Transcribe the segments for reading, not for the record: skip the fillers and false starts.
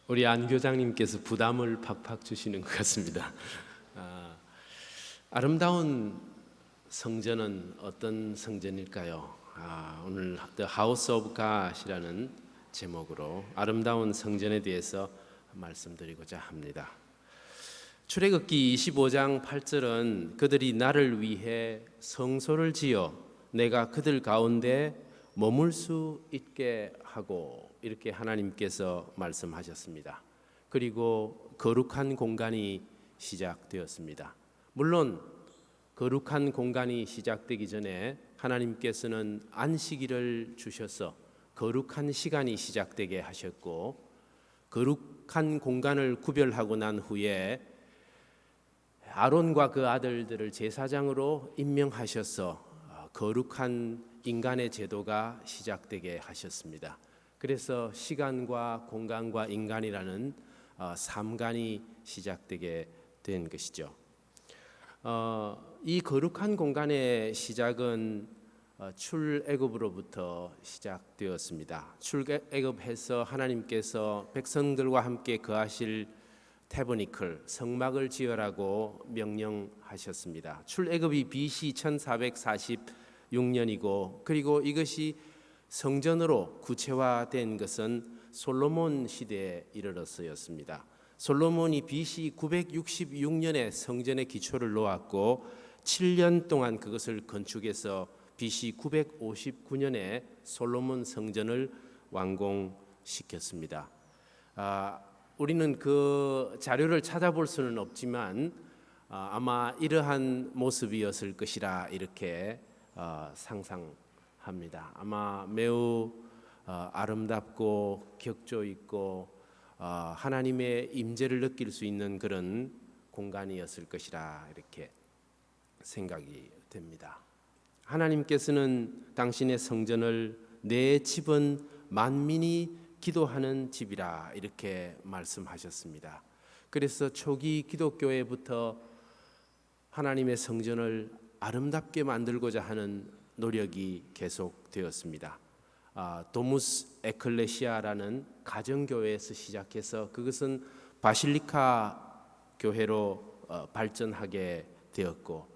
우리 안 교장님께서 부담을 팍팍 주시는 것 같습니다. 아름다운 성전은 어떤 성전일까요? 오늘 The House of God이라는 제목으로 아름다운 성전에 대해서 말씀드리고자 합니다. 출애굽기 25장 8절은 그들이 나를 위해 성소를 지어 내가 그들 가운데 머물 수 있게 하고, 이렇게 하나님께서 말씀하셨습니다. 그리고 거룩한 공간이 시작되었습니다. 물론 거룩한 공간이 시작되기 전에 하나님께서는 안식일을 주셔서 거룩한 시간이 시작되게 하셨고, 거룩한 공간을 구별하고 난 후에 아론과 그 아들들을 제사장으로 임명하셔서 거룩한 인간의 제도가 시작되게 하셨습니다. 그래서 시간과 공간과 인간이라는 삼간이 시작되게 된 것이죠. 이 거룩한 공간의 시작은 출애굽으로부터 시작되었습니다. 출애굽해서 하나님께서 백성들과 함께 거하실 태버니클, 성막을 지으라고 명령하셨습니다. 출애굽이 BC 1446년이고, 그리고 이것이 성전으로 구체화된 것은 솔로몬 시대에 이르러서였습니다. 솔로몬이 BC 966년에 성전의 기초를 놓았고 7년 동안 그것을 건축해서 BC 959년에 솔로몬 성전을 완공시켰습니다. 우리는 그 자료를 찾아볼 수는 없지만 아마 이러한 모습이었을 것이라 이렇게 상상합니다. 아마 매우 아름답고 격조 있고 하나님의 임재를 느낄 수 있는 그런 공간이었을 것이라 이렇게 생각이 됩니다. 하나님께서는 당신의 성전을 내 집은 만민이 기도하는 집이라 이렇게 말씀하셨습니다. 그래서 초기 기독교회부터 하나님의 성전을 아름답게 만들고자 하는 노력이 계속되었습니다. 도무스 에클레시아라는 가정교회에서 시작해서 그것은 바실리카 교회로 발전하게 되었고,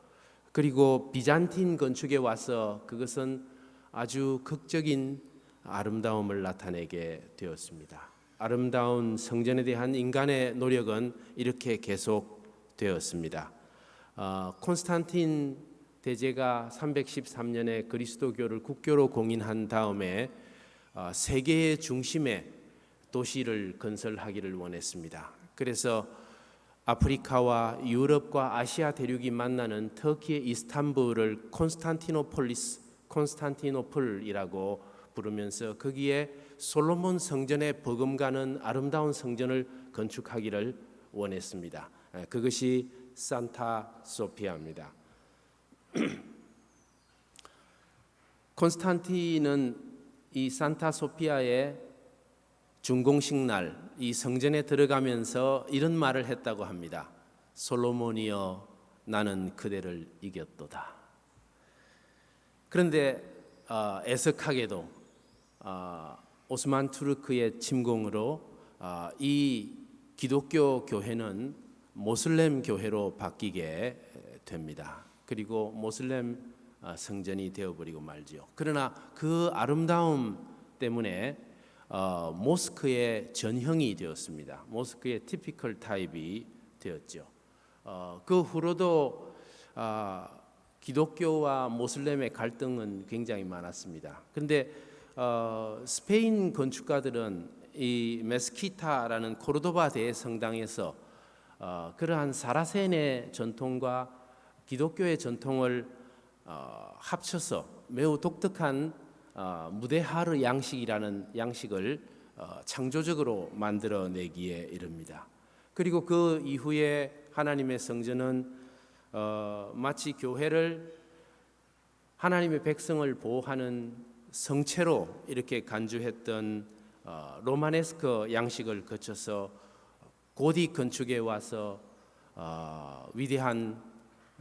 그리고 비잔틴 건축에 와서 그것은 아주 극적인 아름다움을 나타내게 되었습니다. 아름다운 성전에 대한 인간의 노력은 이렇게 계속되었습니다. 콘스탄틴 대제가 313년에 그리스도교를 국교로 공인한 다음에 세계의 중심에 도시를 건설하기를 원했습니다. 그래서 아프리카와 유럽과 아시아 대륙이 만나는 터키의 이스탄불을 콘스탄티노플이라고 부르면서 거기에 솔로몬 성전에 버금가는 아름다운 성전을 건축하기를 원했습니다. 그것이 산타 소피아입니다. 콘스탄틴은 이 산타 소피아의 준공식 날 이 성전에 들어가면서 이런 말을 했다고 합니다. 솔로몬이여, 나는 그대를 이겼도다. 그런데 애석하게도 오스만 투르크의 침공으로 이 기독교 교회는 모슬렘 교회로 바뀌게 됩니다. 그리고 모슬렘 성전이 되어버리고 말지요. 그러나 그 아름다움 때문에 모스크의 전형이 되었습니다. 모스크의 티피컬 타입이 되었죠. 그 후로도 기독교와 모슬렘의 갈등은 굉장히 많았습니다. 그런데 스페인 건축가들은 이 메스키타라는 코르도바 대성당에서 그러한 사라센의 전통과 기독교의 전통을 합쳐서 매우 독특한 무데하르 양식이라는 양식을 창조적으로 만들어내기에 이릅니다. 그리고 그 이후에 하나님의 성전은 마치 교회를 하나님의 백성을 보호하는 성체로 이렇게 간주했던 로마네스크 양식을 거쳐서 고딕 건축에 와서 위대한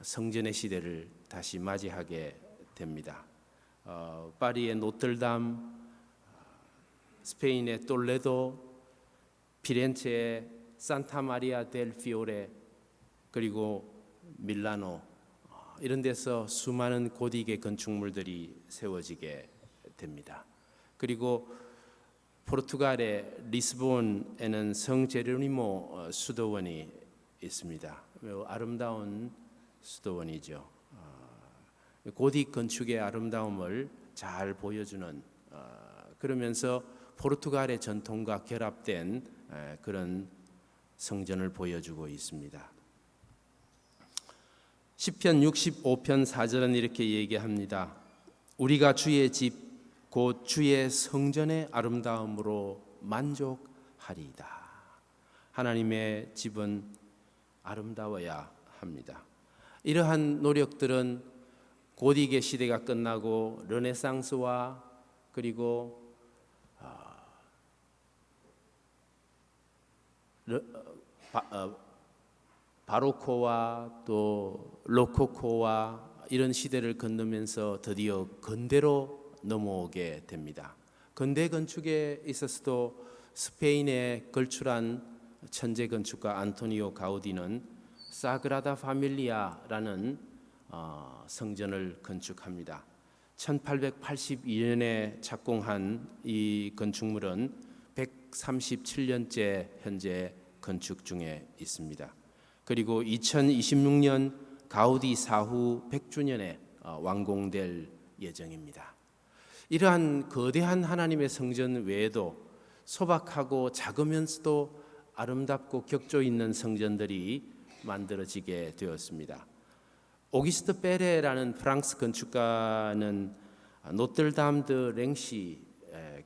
성전의 시대를 다시 맞이하게 됩니다. 파리의 노틀담, 스페인의 톨레도, 피렌체의 산타 마리아 델 피오레, 그리고 밀라노, 이런 데서 수많은 고딕의 건축물들이 세워지게 됩니다. 그리고 포르투갈의 리스본에는 성 제로니모 수도원이 있습니다. 매우 아름다운 수도원이죠. 고딕 건축의 아름다움을 잘 보여주는, 그러면서 포르투갈의 전통과 결합된 그런 성전을 보여주고 있습니다. 시편 65편 4절은 이렇게 얘기합니다. 우리가 주의 집 곧 주의 성전의 아름다움으로 만족하리이다. 하나님의 집은 아름다워야 합니다. 이러한 노력들은 고딕의 시대가 끝나고 르네상스와 그리고 바로코와 또 로코코와 이런 시대를 건너면서 드디어 근대로 넘어오게 됩니다. 근대 건축에 있어서도 스페인의 걸출한 천재 건축가 안토니오 가우디는 사그라다 파밀리아라는 성전을 건축합니다. 1882년에 착공한 이 건축물은 137년째 현재 건축 중에 있습니다. 그리고 2026년 가우디 사후 100주년에 완공될 예정입니다. 이러한 거대한 하나님의 성전 외에도 소박하고 작으면서도 아름답고 격조 있는 성전들이 만들어지게 되었습니다. 오기스트 베레라는 프랑스 건축가는 노틀담 드 랭시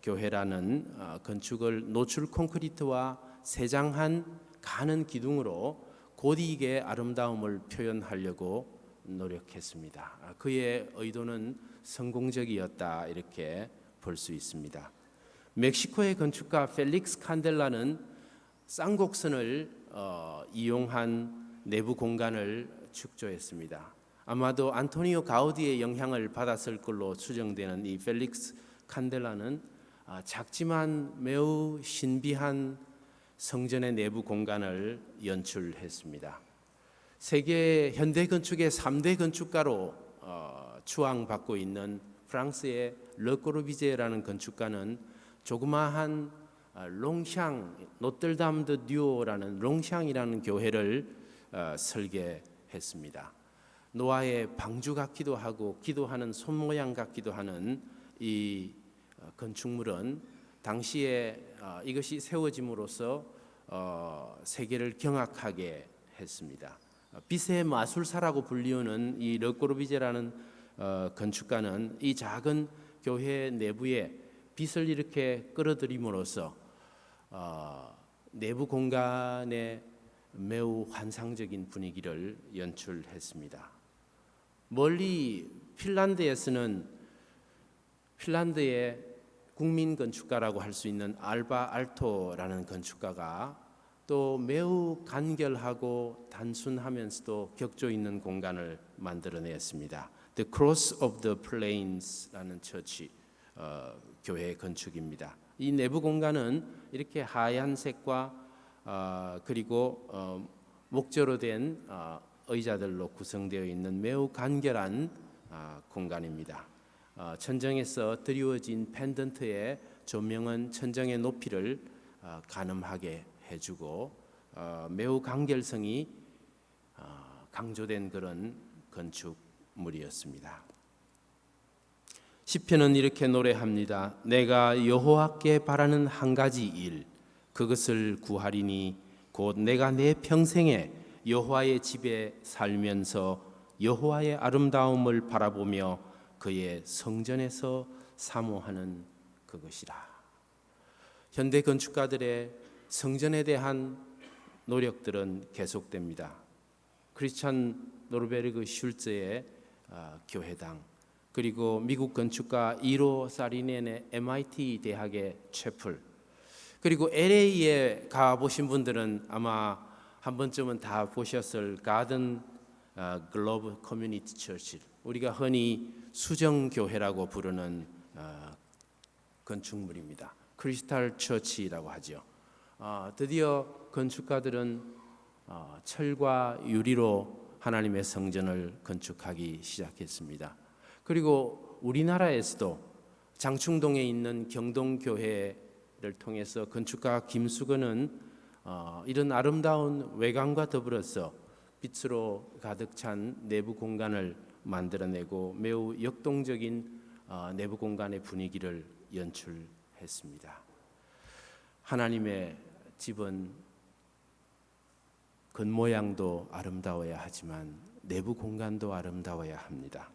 교회라는 건축을 노출 콘크리트와 세장한 가는 기둥으로 고딕의 아름다움을 표현하려고 노력했습니다. 그의 의도는 성공적이었다, 이렇게 볼 수 있습니다. 멕시코의 건축가 펠릭스 칸델라는 쌍곡선을 이용한 내부 공간을 축조했습니다. 아마도 안토니오 가우디의 영향을 받았을 걸로 추정되는 이 펠릭스 칸델라는 작지만 매우 신비한 성전의 내부 공간을 연출했습니다. 세계 현대 건축의 3대 건축가로 추앙받고 있는 프랑스의 르꼬르비제라는 건축가는 조그마한 롱샹, 노틀담 드 듀오라는 롱샹이라는 교회를 설계했습니다. 노아의 방주 같기도 하고 기도하는 손 모양 같기도 하는 이 건축물은 당시에 이것이 세워짐으로써 세계를 경악하게 했습니다. 빛의 마술사라고 불리우는 이 르꼬르비제라는 건축가는 이 작은 교회 내부에 빛을 이렇게 끌어들임으로써 내부 공간에 매우 환상적인 분위기를 연출했습니다. 멀리 핀란드에서는 핀란드의 국민 건축가라고 할 수 있는 알바 알토라는 건축가가 또 매우 간결하고 단순하면서도 격조 있는 공간을 만들어냈습니다. The Cross of the Plains라는 처치 교회 건축입니다. 이 내부 공간은 이렇게 하얀색과 그리고 목재로 된 의자들로 구성되어 있는 매우 간결한 공간입니다. 천정에서 드리워진 펜던트의 조명은 천정의 높이를 가늠하게 해주고 매우 간결성이 강조된 그런 건축물이었습니다. 시편은 이렇게 노래합니다. 내가 여호와께 바라는 한 가지 일, 그것을 구하리니 곧 내가 내 평생에 여호와의 집에 살면서 여호와의 아름다움을 바라보며 그의 성전에서 사모하는 그것이라. 현대 건축가들의 성전에 대한 노력들은 계속됩니다. 크리스찬 노르베르그 슐츠의 교회당, 그리고 미국 건축가 이로 사리넨의 MIT 대학의 채플, 그리고 LA에 가보신 분들은 아마 한 번쯤은 다 보셨을 가든 글로브 커뮤니티 처치, 우리가 흔히 수정교회라고 부르는 건축물입니다. 크리스탈 처치라고 하죠. 드디어 건축가들은 철과 유리로 하나님의 성전을 건축하기 시작했습니다. 그리고 우리나라에서도 장충동에 있는 경동교회를 통해서 건축가 김수건은 이런 아름다운 외관과 더불어서 빛으로 가득 찬 내부 공간을 만들어내고 매우 역동적인 내부 공간의 분위기를 연출했습니다. 하나님의 집은 겉모양도 아름다워야 하지만 내부 공간도 아름다워야 합니다.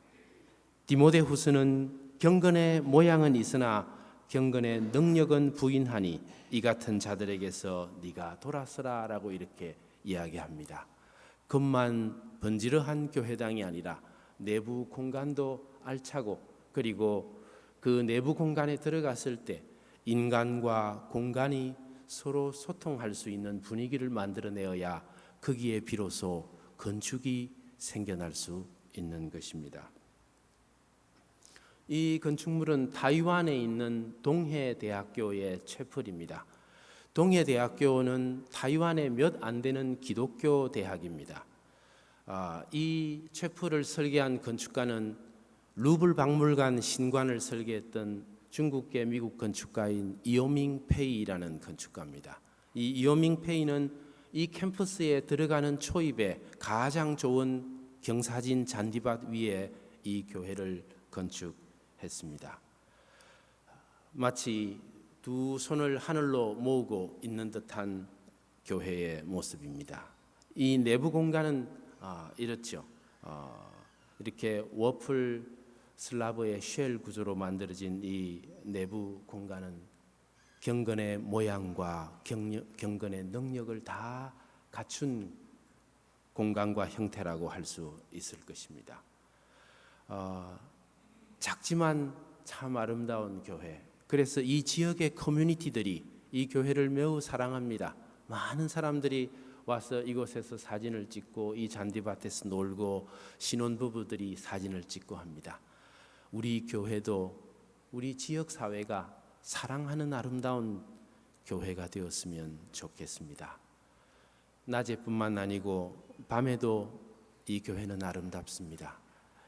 디모데후서는 경건의 모양은 있으나 경건의 능력은 부인하니 이 같은 자들에게서 네가 돌아서라라고 이렇게 이야기합니다. 겉만 번지르한 교회당이 아니라 내부 공간도 알차고 그리고 그 내부 공간에 들어갔을 때 인간과 공간이 서로 소통할 수 있는 분위기를 만들어내어야 거기에 비로소 건축이 생겨날 수 있는 것입니다. 이 건축물은 타이완에 있는 동해대학교의 채플입니다. 동해대학교는 타이완의 몇 안 되는 기독교 대학입니다. 이 채플을 설계한 건축가는 루블 박물관 신관을 설계했던 중국계 미국 건축가인 이오밍 페이라는 건축가입니다. 이 이오밍 페이는 이 캠퍼스에 들어가는 초입에 가장 좋은 경사진 잔디밭 위에 이 교회를 건축했습니다. 마치 두 손을 하늘로 모으고 있는 듯한 교회의 모습입니다. 이 내부 공간은 이렇죠. 이렇게 워플 슬라브의 쉘 구조로 만들어진 이 내부 공간은 경건의 모양과 경건의 능력을 다 갖춘 공간과 형태라고 할 수 있을 것입니다. 작지만 참 아름다운 교회. 그래서 이 지역의 커뮤니티들이 이 교회를 매우 사랑합니다. 많은 사람들이 와서 이곳에서 사진을 찍고 이 잔디밭에서 놀고 신혼부부들이 사진을 찍고 합니다. 우리 교회도 우리 지역 사회가 사랑하는 아름다운 교회가 되었으면 좋겠습니다. 낮에뿐만 아니고 밤에도 이 교회는 아름답습니다.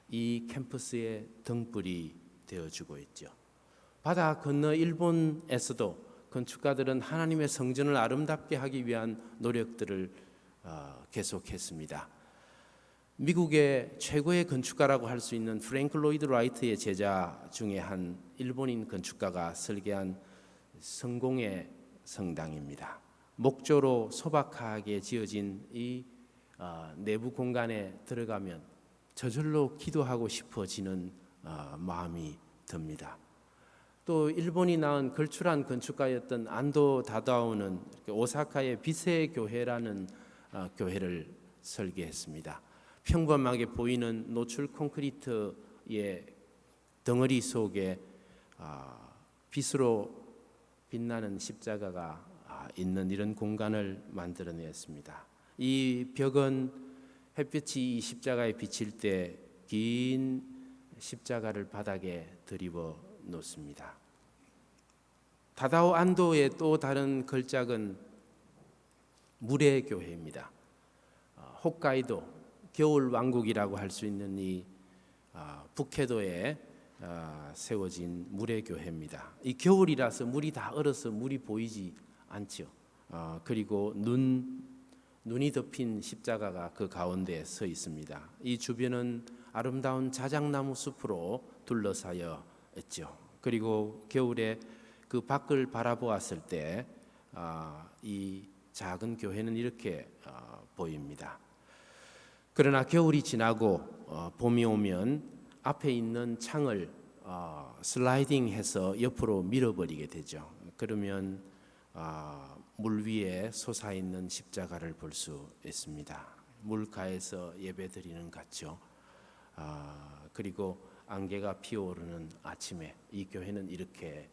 이 캠퍼스의 등불이 되어주고 있죠. 바다 건너 일본에서도 건축가들은 하나님의 성전을 아름답게 하기 위한 노력들을 계속했습니다. 미국의 최고의 건축가라고 할 수 있는 프랭크 로이드 라이트의 제자 중에 한 일본인 건축가가 설계한 성공의 성당입니다. 목조로 소박하게 지어진 이 내부 공간에 들어가면 저절로 기도하고 싶어지는 마음이 듭니다. 또 일본이 낳은 걸출한 건축가였던 안도 다다오는 오사카의 빛의 교회라는 교회를 설계했습니다. 평범하게 보이는 노출 콘크리트의 덩어리 속에 빛으로 빛나는 십자가가 있는 이런 공간을 만들어냈습니다. 이 벽은 햇빛이 이 십자가에 비칠 때 긴 십자가를 바닥에 들이워 놓습니다. 다다오 안도의 또 다른 걸작은 물의 교회입니다. 홋카이도 겨울 왕국이라고 할 수 있는 이 북해도에 세워진 물의 교회입니다. 이 겨울이라서 물이 다 얼어서 물이 보이지 않죠. 그리고 눈이 덮인 십자가가 그 가운데 서 있습니다. 이 주변은 아름다운 자작나무 숲으로 둘러싸여 있죠. 그리고 겨울에 그 밖을 바라보았을 때 이 작은 교회는 이렇게 보입니다. 그러나 겨울이 지나고 봄이 오면 앞에 있는 창을 슬라이딩해서 옆으로 밀어버리게 되죠. 그러면 물 위에 솟아있는 십자가를 볼 수 있습니다. 물가에서 예배드리는 같죠. 그리고 안개가 피어오르는 아침에 이 교회는 이렇게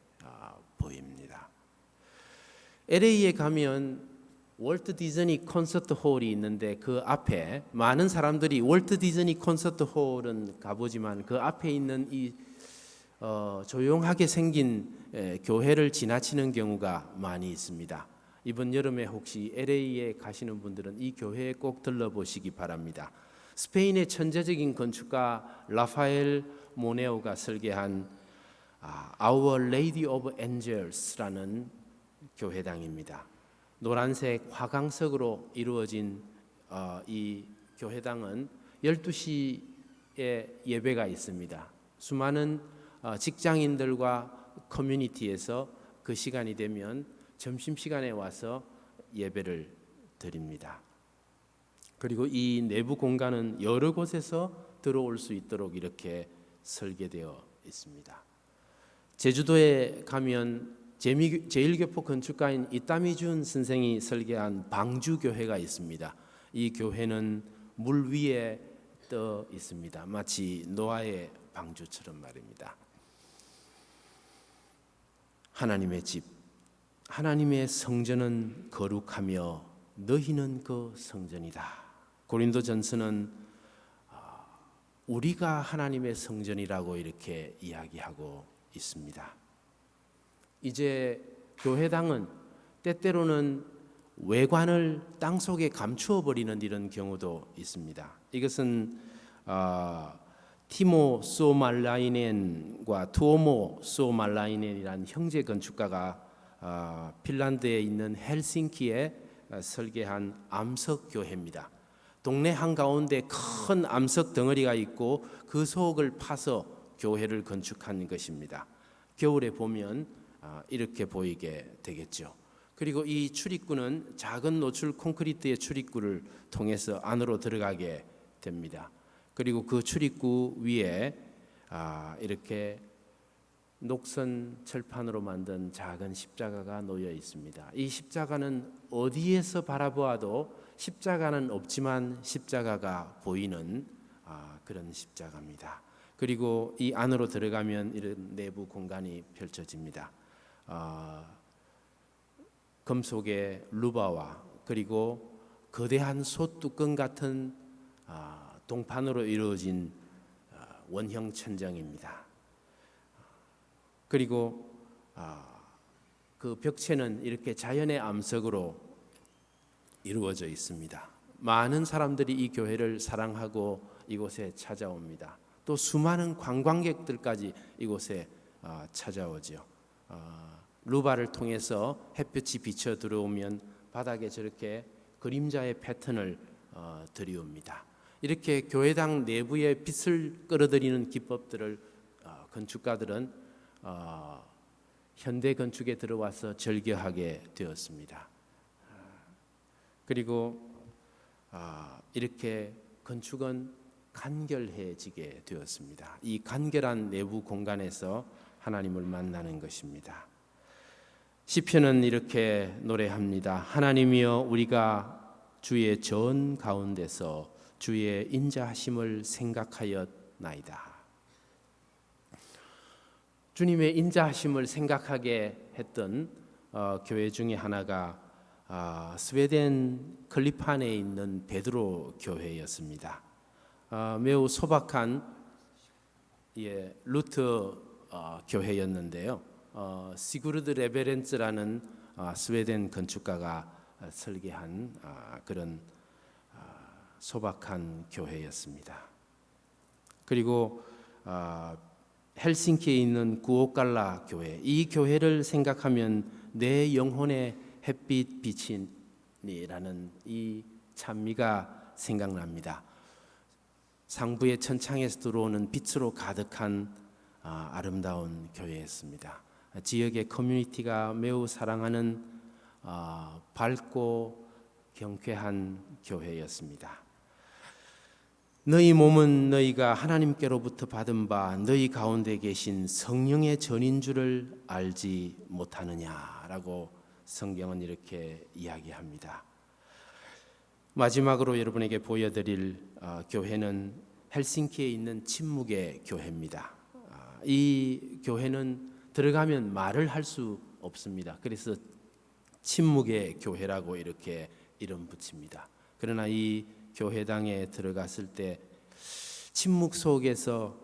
보입니다. LA에 가면 월트 디즈니 콘서트 홀이 있는데 그 앞에 많은 사람들이 월트 디즈니 콘서트 홀은 가보지만 그 앞에 있는 이 조용하게 생긴 교회를 지나치는 경우가 많이 있습니다. 이번 여름에 혹시 LA에 가시는 분들은 이 교회에 꼭 들러보시기 바랍니다. 스페인의 천재적인 건축가 라파엘 모네오가 설계한 Our Lady of Angels라는 교회당입니다. 노란색 화강석으로 이루어진 이 교회당은 12시에 예배가 있습니다. 수많은 직장인들과 커뮤니티에서 그 시간이 되면 점심시간에 와서 예배를 드립니다. 그리고 이 내부 공간은 여러 곳에서 들어올 수 있도록 이렇게 설계되어 있습니다. 제주도에 가면 제1교포 건축가인 이따미준 선생이 설계한 방주교회가 있습니다. 이 교회는 물 위에 떠 있습니다. 마치 노아의 방주처럼 말입니다. 하나님의 집, 하나님의 성전은 거룩하며 너희는 그 성전이다. 고린도전서는 우리가 하나님의 성전이라고 이렇게 이야기하고 있습니다. 이제 교회당은 때때로는 외관을 땅속에 감추어 버리는 이런 경우도 있습니다. 이것은 티모 소말라이넨과 투오모 소말라이넨이라는 형제 건축가가 핀란드에 있는 헬싱키에 설계한 암석 교회입니다. 동네 한가운데 큰 암석 덩어리가 있고 그 속을 파서 교회를 건축한 것입니다. 겨울에 보면 이렇게 보이게 되겠죠. 그리고 이 출입구는 작은 노출 콘크리트의 출입구를 통해서 안으로 들어가게 됩니다. 그리고 그 출입구 위에 이렇게 녹선 철판으로 만든 작은 십자가가 놓여 있습니다. 이 십자가는 어디에서 바라보아도 십자가는 없지만 십자가가 보이는 그런 십자가입니다. 그리고 이 안으로 들어가면 이런 내부 공간이 펼쳐집니다. 금속의 루바와 그리고 거대한 솥뚜껑 같은 동판으로 이루어진 원형 천정입니다. 그리고 그 벽체는 이렇게 자연의 암석으로 이루어져 있습니다. 많은 사람들이 이 교회를 사랑하고 이곳에 찾아옵니다. 또 수많은 관광객들까지 이곳에 찾아오죠. 루바를 통해서 햇볕이 비쳐 들어오면 바닥에 저렇게 그림자의 패턴을 들이옵니다. 이렇게 교회당 내부의 빛을 끌어들이는 기법들을 건축가들은 현대 건축에 들어와서 절개하게 되었습니다. 그리고 이렇게 건축은 간결해지게 되었습니다. 이 간결한 내부 공간에서 하나님을 만나는 것입니다. 시편은 이렇게 노래합니다. 하나님이여 우리가 주의 전 가운데서 주의 인자하심을 생각하였나이다. 주님의 인자하심을 생각하게 했던 교회 중에 하나가 스웨덴 클리판에 있는 베드로 교회였습니다. 매우 소박한 루터 교회였는데요. 시구르드 레베렌츠라는 스웨덴 건축가가 설계한 그런 소박한 교회였습니다. 그리고 헬싱키에 있는 구오칼라 교회, 이 교회를 생각하면 내 영혼의 햇빛 비친이라는 이 찬미가 생각납니다. 상부의 천창에서 들어오는 빛으로 가득한 아름다운 교회였습니다. 지역의 커뮤니티가 매우 사랑하는 밝고 경쾌한 교회였습니다. 너희 몸은 너희가 하나님께로부터 받은 바 너희 가운데 계신 성령의 전인 줄을 알지 못하느냐라고 성경은 이렇게 이야기합니다. 마지막으로 여러분에게 보여드릴 교회는 헬싱키에 있는 침묵의 교회입니다. 이 교회는 들어가면 말을 할 수 없습니다. 그래서 침묵의 교회라고 이렇게 이름 붙입니다. 그러나 이 교회당에 들어갔을 때 침묵 속에서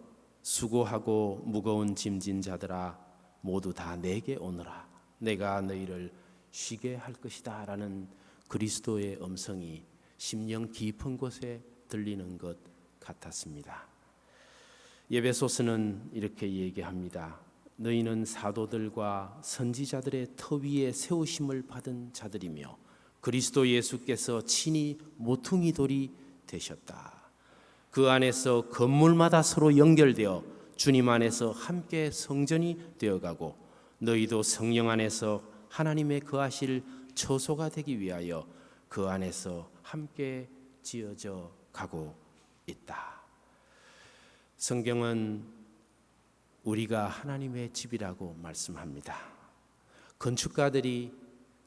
수고하고 무거운 짐진 자들아 모두 다 내게 오너라. 내가 너희를 쉬게 할 것이다 라는 그리스도의 음성이 심령 깊은 곳에 들리는 것 같았습니다. 에베소서는 이렇게 얘기합니다. 너희는 사도들과 선지자들의 터 위에 세우심을 받은 자들이며 그리스도 예수께서 친히 모퉁이 돌이 되셨다. 그 안에서 건물마다 서로 연결되어 주님 안에서 함께 성전이 되어가고 너희도 성령 안에서 하나님의 거하실 처소가 되기 위하여 그 안에서 함께 지어져 가고 있다. 성경은 우리가 하나님의 집이라고 말씀합니다. 건축가들이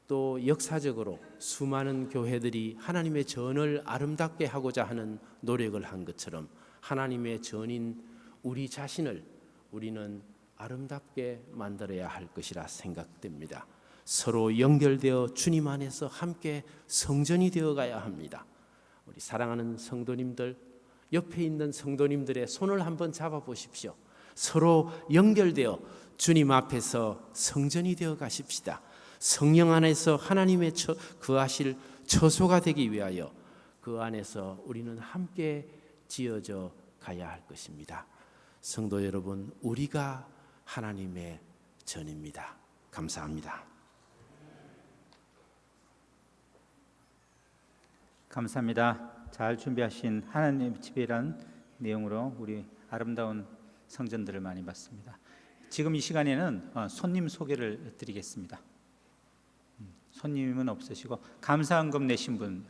또 역사적으로 수많은 교회들이 하나님의 전을 아름답게 하고자 하는 노력을 한 것처럼 하나님의 전인 우리 자신을 우리는 아름답게 만들어야 할 것이라 생각됩니다. 서로 연결되어 주님 안에서 함께 성전이 되어 가야 합니다. 우리 사랑하는 성도님들, 옆에 있는 성도님들의 손을 한번 잡아 보십시오. 서로 연결되어 주님 앞에서 성전이 되어 가십시다. 성령 안에서 하나님의 거하실 처소가 되기 위하여 그 안에서 우리는 함께 지어져 가야 할 것입니다. 성도 여러분, 우리가 하나님의 전입니다. 감사합니다. 감사합니다. 잘 준비하신 하나님의 집이라는 내용으로 우리 아름다운 성전들을 많이 봤습니다. 지금 이 시간에는 손님 소개를 드리겠습니다. 손님은 없으시고 감사헌금 내신 분,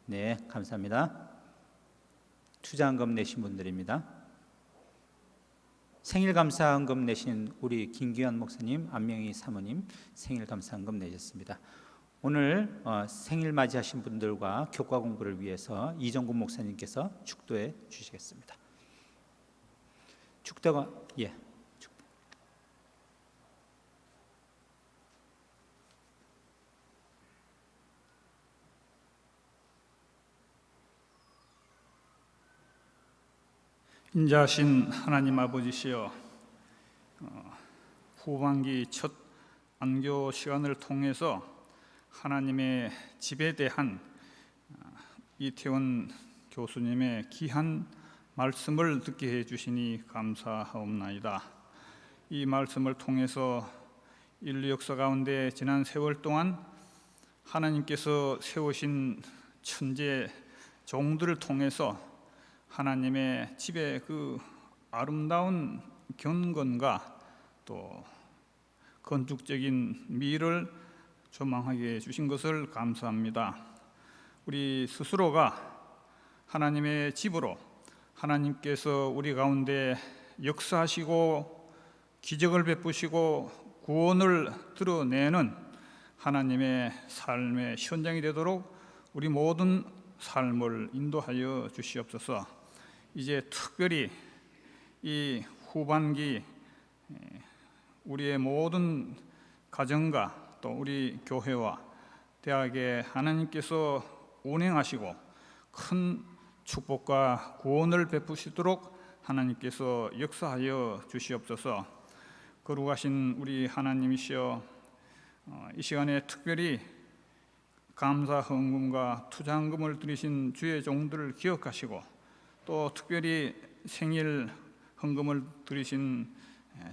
네, 감사합니다. 투자헌금 내신 분들입니다. 생일 감사헌금 내신 우리 김규현 목사님, 안명희 사모님 생일 감사헌금 내셨습니다. 오늘 생일 맞이하신 분들과 교과 공부를 위해서 이정군 목사님께서 축도해 주시겠습니다. 축도가 인자하신 하나님 아버지시여, 후반기 첫 안교 시간을 통해서 하나님의 집에 대한 이태원 교수님의 귀한 말씀을 듣게 해주시니 감사하옵나이다. 이 말씀을 통해서 인류 역사 가운데 지난 세월 동안 하나님께서 세우신 천재 종들을 통해서 하나님의 집의 그 아름다운 경건과 또 건축적인 미를 조망하게 해주신 것을 감사합니다. 우리 스스로가 하나님의 집으로 하나님께서 우리 가운데 역사하시고 기적을 베푸시고 구원을 드러내는 하나님의 삶의 현장이 되도록 우리 모든 삶을 인도하여 주시옵소서. 이제 특별히 이 후반기 우리의 모든 가정과 또 우리 교회와 대학에 하나님께서 운행하시고 큰 축복과 구원을 베푸시도록 하나님께서 역사하여 주시옵소서. 거룩하신 우리 하나님이시여, 이 시간에 특별히 감사 헌금과 투자헌금을 드리신 주의 종들을 기억하시고 또 특별히 생일 헌금을 드리신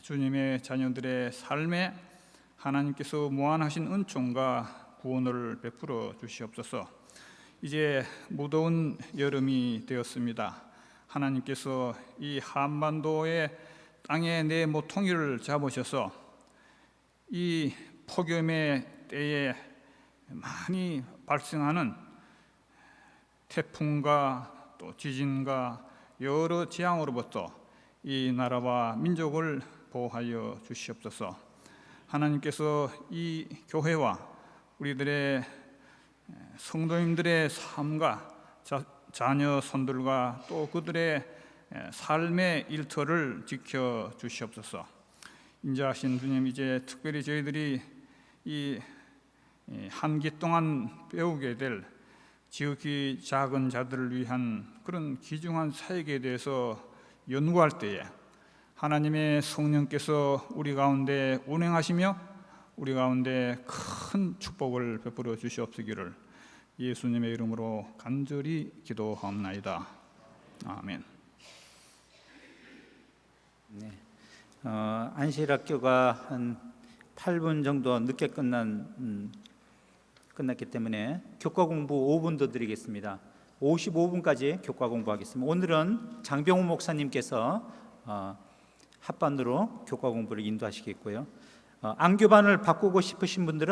주님의 자녀들의 삶에 하나님께서 무한하신 은총과 구원을 베풀어 주시옵소서. 이제 무더운 여름이 되었습니다. 하나님께서 이 한반도의 땅에 내 모퉁이를 잡으셔서 이 폭염의 때에 많이 발생하는 태풍과 또 지진과 여러 재앙으로부터 이 나라와 민족을 보호하여 주시옵소서. 하나님께서 이 교회와 우리들의 성도님들의 삶과 자녀 손들과 또 그들의 삶의 일터를 지켜 주시옵소서. 인자하신 주님, 이제 특별히 저희들이 이 한 기 동안 배우게 될 지극히 작은 자들을 위한 그런 귀중한 사역에 대해서 연구할 때에 하나님의 성령께서 우리 가운데 운행하시며 우리 가운데 큰 축복을 베풀어 주시옵시기를 예수님의 이름으로 간절히 기도하옵나이다. 아멘. 네. 안실학교가 한 8분 정도 늦게 끝났기 때문에 교과 공부 5분 더 드리겠습니다. 55분까지 교과 공부하겠습니다. 오늘은 장병호 목사님께서 합반으로 교과 공부를 인도하시겠고요. 안교반을 바꾸고 싶으신 분들은